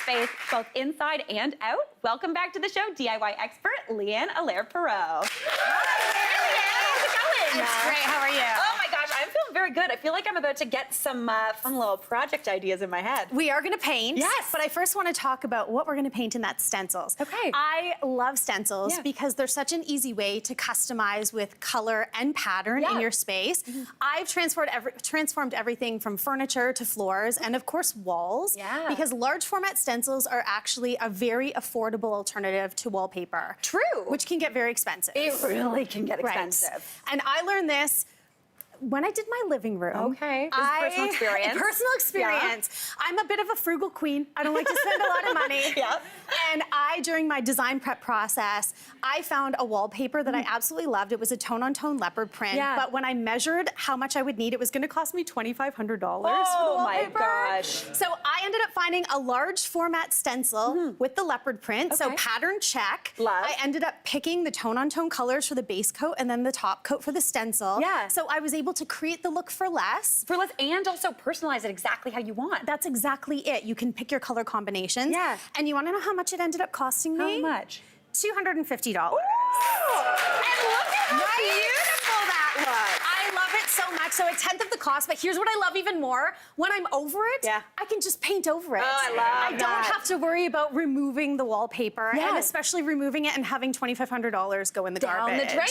space, both inside and out. Welcome back to the show, DIY expert, Leigh-Ann Allaire Perrault. Hi, Leigh-Ann. How's it going? It's great. How are you? Oh my gosh, I'm feeling very good. I feel like I'm about to get some fun little project ideas in my head. We are going to paint. Yes. But I first want to talk about what we're going to paint, and that's stencils. Okay. I love stencils because they're such an easy way to customize with color and pattern in your space. I've transformed everything from furniture to floors and, of course, walls. Yeah. Because large format stencils are actually a very affordable alternative to wallpaper. True. Which can get very expensive. It really can get expensive. Right. And I learned this when I did my living room. Okay. This is personal experience. Personal experience. Yeah. I'm a bit of a frugal queen. I don't like to spend a lot of money. Yeah. And during my design prep process, I found a wallpaper that I absolutely loved. It was a tone-on-tone leopard print. Yeah. But when I measured how much I would need, it was going to cost me $2,500 for the wallpaper. Oh my gosh. So I ended up finding a large format stencil with the leopard print. So pattern check. Love. I ended up picking the tone-on-tone colors for the base coat and then the top coat for the stencil. Yeah. So I was able to create the look for less. And also personalize it exactly how you want. That's exactly it. You can pick your color combinations. Yeah. And you want to know how much it ended up costing me? How much? $250. Ooh. And look at how beautiful that looks. I love it so much. So a tenth of the cost, but here's what I love even more. When I'm over it, I can just paint over it. Oh, I love that. I don't have to worry about removing the wallpaper, and especially removing it and having $2,500 go in the garbage. Down the drain,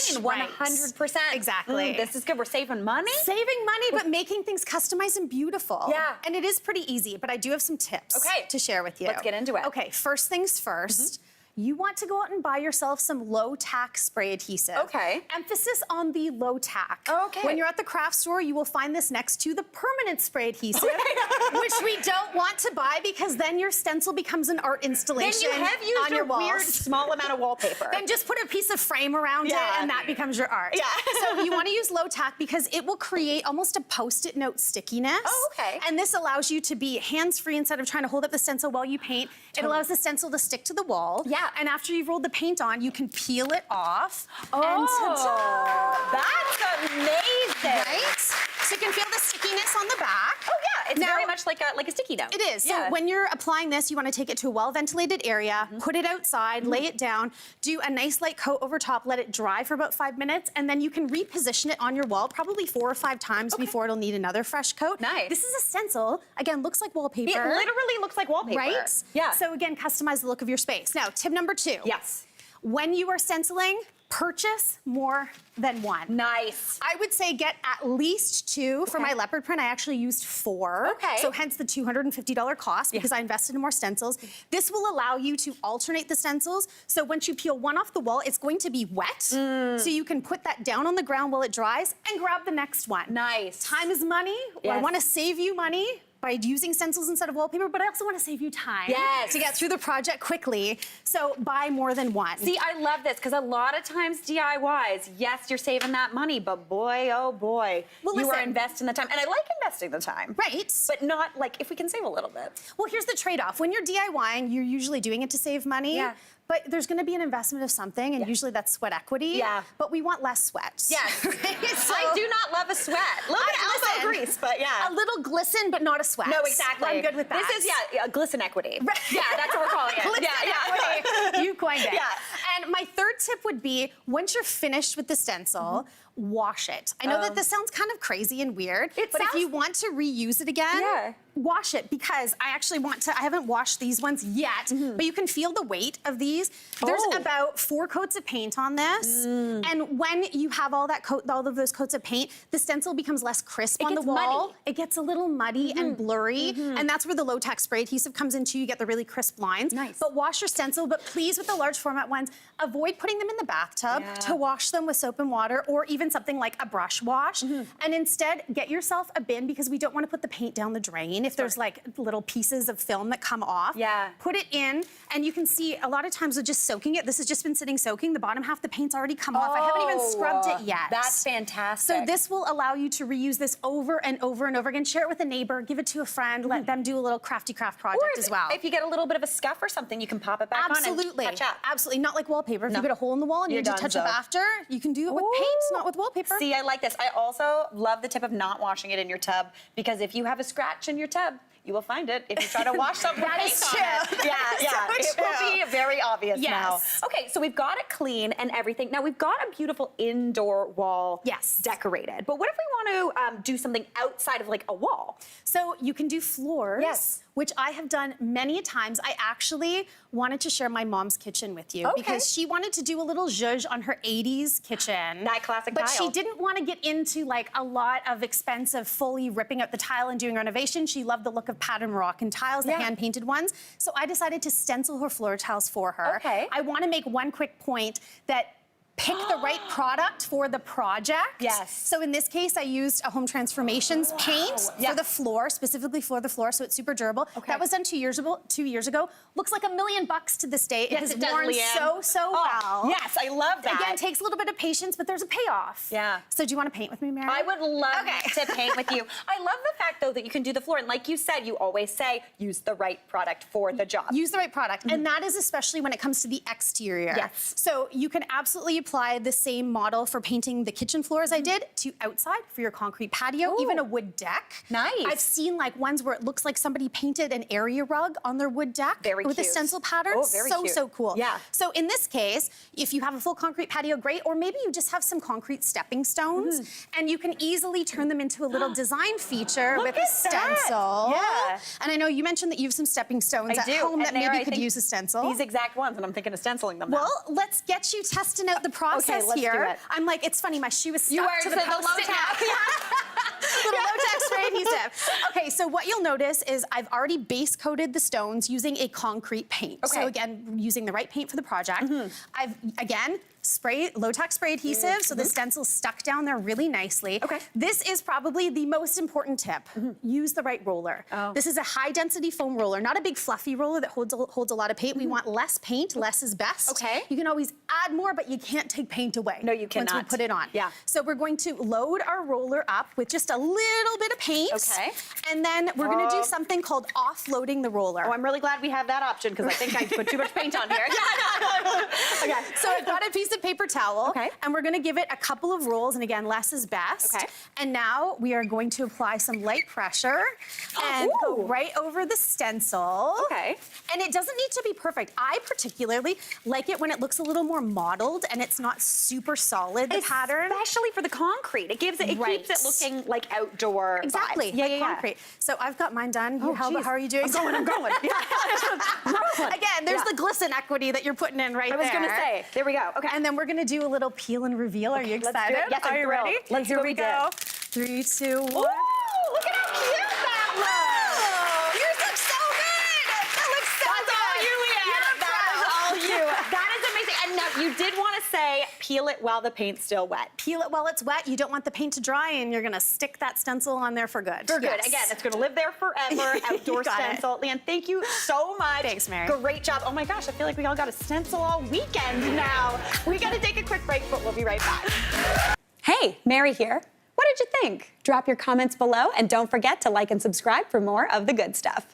100%. Exactly. This is good. We're saving money. Saving money, but making things customized and beautiful. Yeah. And it is pretty easy, but I do have some tips to share with you. Let's get into it. Okay, first things first. You want to go out and buy yourself some low-tack spray adhesive. Okay. Emphasis on the low-tack. Okay. When you're at the craft store, you will find this next to the permanent spray adhesive, which we don't want to buy because then your stencil becomes an art installation on your walls. Then you have used a weird small amount of wallpaper. Then just put a piece of frame around it and that becomes your art. Yeah. So you want to use low-tack because it will create almost a Post-it note stickiness. Oh, okay. And this allows you to be hands-free instead of trying to hold up the stencil while you paint. It allows the stencil to stick to the wall. Yeah. And after you've rolled the paint on, you can peel it off. And ta-da! That's amazing. Right? So you can feel the stickiness on the back. Oh yeah, it's very much like a sticky note. It is. So when you're applying this, you want to take it to a well-ventilated area, put it outside, lay it down, do a nice light coat over top, let it dry for about 5 minutes, and then you can reposition it on your wall probably 4 or 5 times before it'll need another fresh coat. Nice. This is a stencil. Again, looks like wallpaper. It literally looks like wallpaper. Right? Yeah. So again, customize the look of your space. Now, tip number 2. Yes. When you are stenciling, purchase more than one. Nice. I would say get at least 2. For my leopard print, I actually used 4. Okay. So hence the $250 cost because I invested in more stencils. This will allow you to alternate the stencils. So once you peel one off the wall, it's going to be wet. So you can put that down on the ground while it dries and grab the next one. Nice. Time is money. I want to save you money by using stencils instead of wallpaper, but I also want to save you time to get through the project quickly. So buy more than one. See, I love this because a lot of times DIYs, yes, you're saving that money, but boy, oh boy, you are investing the time. And I like investing the time. Right. But not like if we can save a little bit. Well, here's the trade-off. When you're DIYing, you're usually doing it to save money. Yeah. But there's going to be an investment of something, and usually that's sweat equity. Yeah. But we want less sweat. Yes. So, I do not love a sweat. A little bit of elbow grease, but a little glisten, but not a sweat. No, exactly. I'm good with that. This is, glisten equity. Right. Yeah, that's what we're calling it. Glisten equity. You coined it. Yeah. And my third tip would be, once you're finished with the stencil, wash it. I know that this sounds kind of crazy and weird, but if you want to reuse it again, wash it, because I haven't washed these ones yet, but you can feel the weight of these. There's about 4 coats of paint on this, and when you have all of those coats of paint, the stencil becomes less crisp on the wall. Muddy. It gets a little muddy and blurry, and that's where the low-tack spray adhesive comes into. You get the really crisp lines. Nice. But wash your stencil, but please, with the large format ones, avoid putting them in the bathtub to wash them with soap and water, or even something like a brush wash, and instead get yourself a bin, because we don't want to put the paint down the drain if there's like little pieces of film that come off. Yeah. Put it in, and you can see a lot of times with just soaking it, this has just been sitting soaking, the bottom half of the paint's already come off. I haven't even scrubbed it yet. That's fantastic. So this will allow you to reuse this over and over and over again. Share it with a neighbor, give it to a friend, let them do a little crafty craft project as well. If you get a little bit of a scuff or something, you can pop it back on and touch up. Absolutely. Not like wallpaper. If you put a hole in the wall and you need to touch up after, you can do it with paint, not with wallpaper. See, I like this. I also love the tip of not washing it in your tub, because if you have a scratch in your tub, you will find it if you try to wash something with paint on it. Yeah, yeah. So it will be very obvious now. Yes. Okay, so we've got it clean and everything. Now we've got a beautiful indoor wall decorated. But what if we want to do something outside of like a wall? So you can do floors. Yes. Which I have done many times. I actually wanted to share my mom's kitchen with you because she wanted to do a little zhuzh on her 80s kitchen. That classic but tile. she didn't want to get into like a lot of expensive fully ripping out the tile and doing renovation. She loved the look of pattern Moroccan tiles, the hand-painted ones. So I decided to stencil her floor tiles for her. Okay. I want to make one quick point that pick the right product for the project. Yes. So in this case, I used a Home Transformations paint for the floor, specifically for the floor, so it's super durable. That was done 2 years ago. Looks like $1 million to this day. It has worn so well. Yes, I love that. Again, takes a little bit of patience, but there's a payoff. Yeah. So do you want to paint with me, Mary? I would love to paint with you. I love the fact, though, that you can do the floor. And like you said, you always say, use the right product for the job. Use the right product. And that is especially when it comes to the exterior. Yes. So you can absolutely apply the same model for painting the kitchen floor as I did to outside for your concrete patio, even a wood deck. Nice. I've seen like ones where it looks like somebody painted an area rug on their wood deck with a stencil pattern. Oh, very cute. So cool. Yeah. So in this case, if you have a full concrete patio, great, or maybe you just have some concrete stepping stones and you can easily turn them into a little design feature with a stencil. Yeah. And I know you mentioned that you have some stepping stones at home that maybe could use a stencil. These exact ones, and I'm thinking of stenciling them now. Well, let's get you testing out the process let's here. do it. I'm like, it's funny, my shoe is stuck to the low post-it tack. Little low-tack spray adhesive. Okay, so what you'll notice is I've already base coated the stones using a concrete paint. So again, using the right paint for the project. I've, again, low-tack spray adhesive, so the stencil's stuck down there really nicely. This is probably the most important tip. Use the right roller. This is a high-density foam roller, not a big fluffy roller that holds a lot of paint. We want less paint, less is best. You can always add more, but you can't take paint away. No, you cannot. Once we put it on. Yeah. So we're going to load our roller up with just a little bit of paint. And then we're gonna do something called offloading the roller. Oh, I'm really glad we have that option because I think I put too much paint on here. Okay. So I've got a piece of paper towel, and we're gonna give it a couple of rolls, and again, less is best. And now we are going to apply some light pressure and go right over the stencil. And it doesn't need to be perfect. I particularly like it when it looks a little more modeled and it's not super solid, the pattern. Especially for the concrete. It gives it, keeps it looking like outdoor Exactly, vibes. Concrete. So I've got mine done. How are you doing? I'm going. Again, there's the glisten equity that you're putting in right there. I was gonna say, there we go. Okay. And then we're gonna do a little peel and reveal. Are you excited? Let's do it. Yes, are you ready? Let's Here do we go. 3, 2, 1. Ooh, look at how cute that looks. Yours looks so good. That looks so good. All you, Leigh-Ann. That is all you. That is amazing. And now you did want to say, peel it while the paint's still wet. Peel it while it's wet. You don't want the paint to dry, and you're gonna stick that stencil on there for good. For good. Again, it's gonna live there forever. Outdoor stencil. Leigh-Ann, thank you so much. Thanks, Mary. Great job. Oh my gosh, I feel like we all got a stencil all weekend now. We gotta take a quick break, but we'll be right back. Hey, Mary here. What did you think? Drop your comments below, and don't forget to like and subscribe for more of the good stuff.